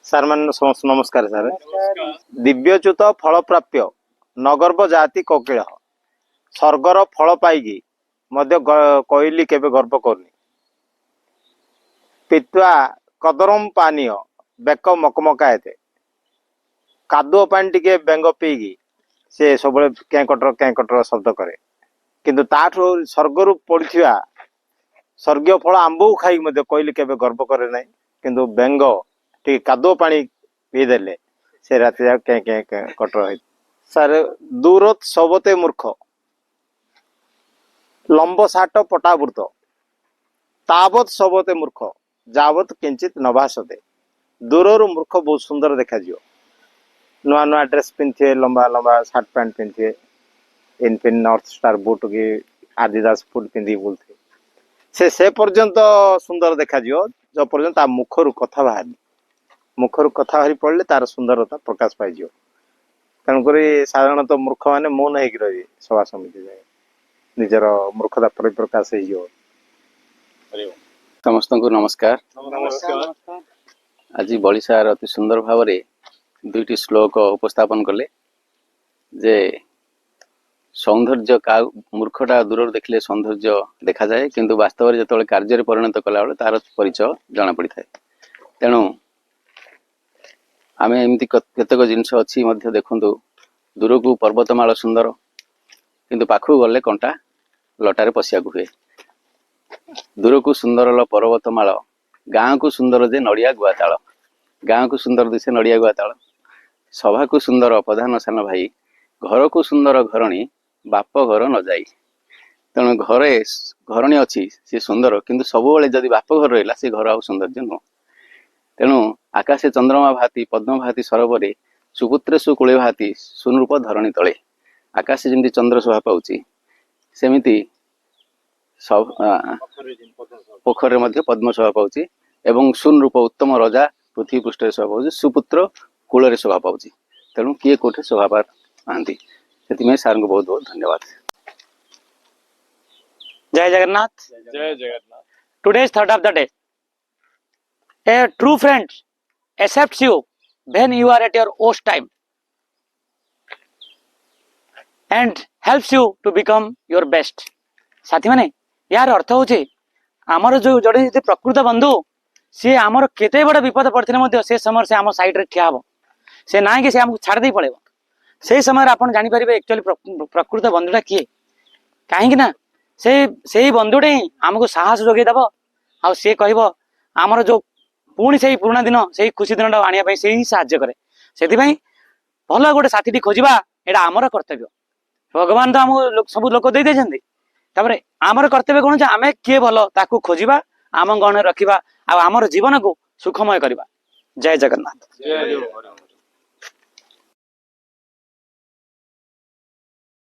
Sir ମାନେ ସମସ୍ତ ନମସ୍କାର ସାର୍। ଦିବ୍ୟଚ୍ୟୁତ ଫଳ ପ୍ରାପ୍ୟ ନଗର୍ବ ଜାତି କୋକିଳ ସ୍ୱର୍ଗର ଫଳ ପାଇକି ମଧ୍ୟ କହିଲି କେବେ ଗର୍ବ କରୁନି। ପିତ୍ୱା କଦରମ ପାନୀୟ ବେକ ମକମକା ଏତେ କାଦୁଅ ପାଣି ଟିକେ ବେଙ୍ଗ ପିଇକି ସେ ସବୁବେଳେ କେଁ ଶବ୍ଦ କରେ, କିନ୍ତୁ ତାଠୁ ସ୍ୱର୍ଗରୁ ପଡିଥିବା ସ୍ୱର୍ଗୀୟ ଫଳ ଆମ୍ବକୁ ଖାଇକି ମଧ୍ୟ କହିଲି କେବେ ଗର୍ବ କରେ ନାହିଁ। କିନ୍ତୁ ବେଙ୍ଗ ଟିକେ କାଦୁଅ ପାଣି ପିଇଦେଲେ ସେ ରାତି ଯାକ କେଁ କେଁ କଟର ହେଇ। ସାର୍ ଦୂରତ ସବତେ ମୂର୍ଖ ଲମ୍ବ ସାଟ ପଟାବୃତ ତାବତ ସବତେ ମୂର୍ଖ ଯାବତ କିଞ୍ଚିତ ନଭାସତେ। ଦୂରରୁ ମୂର୍ଖ ବହୁତ ସୁନ୍ଦର ଦେଖାଯିବ। ନୂଆ ନୂଆ ଡ୍ରେସ ପିନ୍ଧିଥିବେ, ଲମ୍ବା ଲମ୍ବା ସାର୍ଟ ପ୍ୟାଣ୍ଟ ପିନ୍ଧିଥିବେ, ଇନଫିନ ନର୍ଥ ଷ୍ଟାର ବୁଟ କି ଆଦିଦାସ ବୁଟ ପିନ୍ଧିକି ବୁଲୁଥିବେ, ସେ ପର୍ଯ୍ୟନ୍ତ ସୁନ୍ଦର ଦେଖାଯିବ ଯେ ପର୍ଯ୍ୟନ୍ତ ତା ମୁଖରୁ କଥା ବାହାରିନି। ମୁଖରୁ କଥା ବାହାରି ପଡିଲେ ତାର ସୁନ୍ଦରତା ପ୍ରକାଶ ପାଇଯିବ। ତେଣୁକରି ସାଧାରଣତଃ ମୂର୍ଖ ମାନେ ମୌନ ହେଇକି ରହିବେ ସଭା ସମିତି ଯାଏ, ନିଜର ମୂର୍ଖତା ପରିପ୍ରକାଶ ହେଇଯିବ। ସମସ୍ତଙ୍କୁ ନମସ୍କାର। ଆଜି ବଳି ସାର୍ ଅତି ସୁନ୍ଦର ଭାବରେ ଦୁଇଟି ଶ୍ଲୋକ ଉପସ୍ଥାପନ କଲେ ଯେ ସୌନ୍ଦର୍ଯ୍ୟ ମୂର୍ଖଟା ଦୂରରୁ ଦେଖିଲେ ସୌନ୍ଦର୍ଯ୍ୟ ଦେଖାଯାଏ, କିନ୍ତୁ ବାସ୍ତବରେ ଯେତେବେଳେ କାର୍ଯ୍ୟରେ ପରିଣତ କଲାବେଳେ ତାର ପରିଚୟ ଜଣା ପଡିଥାଏ। ତେଣୁ ଆମେ ଏମିତି କେତେକ ଜିନିଷ ଅଛି ମଧ୍ୟ ଦେଖନ୍ତୁ, ଦୂରକୁ ପର୍ବତମାଳ ସୁନ୍ଦର, କିନ୍ତୁ ପାଖକୁ ଗଲେ କଣ୍ଟା ଲଟାରେ ପଶିବାକୁ ହୁଏ। ଦୂରକୁ ସୁନ୍ଦର ପର୍ବତମାଳ, ଗାଁକୁ ସୁନ୍ଦର ଯେ ନଡ଼ିଆ ଗୁଆତାଳ। ଗାଁକୁ ସୁନ୍ଦର ଦିଶେ ନଡ଼ିଆ ଗୁଆତାଳ, ସଭାକୁ ସୁନ୍ଦର ପ୍ରଧାନ ସାନ ଭାଇ, ଘରକୁ ସୁନ୍ଦର ଘରଣୀ ବାପ ଘର ନ ଯାଇ। ତେଣୁ ଘରେ ଘରଣୀ ଅଛି ସେ ସୁନ୍ଦର, କିନ୍ତୁ ସବୁବେଳେ ଯଦି ବାପ ଘର ରହିଲା ସେ ଘର ଆଉ ସୌନ୍ଦର୍ଯ୍ୟ ନୁହଁ। ତେଣୁ ଆକାଶେ ଚନ୍ଦ୍ରମା ଭାତି ପଦ୍ମ ଭାତି ସରୋବରେ ସୁପୁତ୍ରେ ସୁକୁଳେ ଭାତି ସୁନୂପ ଧରଣୀ ତଳେ। ଆକାଶେ ଯେମିତି ଚନ୍ଦ୍ର ଶୋଭା ପାଉଛି, ସେମିତି ପୋଖରୀରେ ମଧ୍ୟ ପଦ୍ମ ଶୋଭା ପାଉଛି, ଏବଂ ସୁନରୂପ ଉତ୍ତମ ରଜା ପୃଥିବୀ ପୃଷ୍ଠରେ ଶୋଭା ପାଉଛି, ସୁପୁତ୍ର କୂଳରେ ଶୋଭା ପାଉଛି। ତେଣୁ କିଏ କୋଉଠି ଶୋଭା ପାଆନ୍ତି। ସେଥିପାଇଁ ସାର୍ଙ୍କୁ ବହୁତ ବହୁତ ଧନ୍ୟବାଦ। जय जगन्नाथ। जय Jagannath. Today's thought of the day. A true friend accepts you when you are at your worst time and helps you to become your best. साथी माने यार अर्थ होचे आमर जो जड़े प्रकृत बंधु सी आमर केते बड़ विपद पड़थिले मध्य से समय से आम साइड रे ठिया हबो, से नाइ कि से हमको छाड़ दे पळेबो। से समय आपण जानि परिबे एक्चुअली प्रकृत बंधुटा किए, काहेकि ना से बंधुटे आमको साहस जोगे दब। आ से कहबो आमर जो पुणी से पुराना दिन से खुशी दिन आनिया से ही साहाय्य करे। सेति भाई भल गोटे साथी खोजा एटा आमर कर्तव्य। भगवान तो आम सब लोक दे देछन्ती, तापर आमर कर्तव्य कौन आम किए भल ताकू खोजा, आम गण रखा, आमर जीवन को सुखमय करवा। जय जगन्नाथ। जय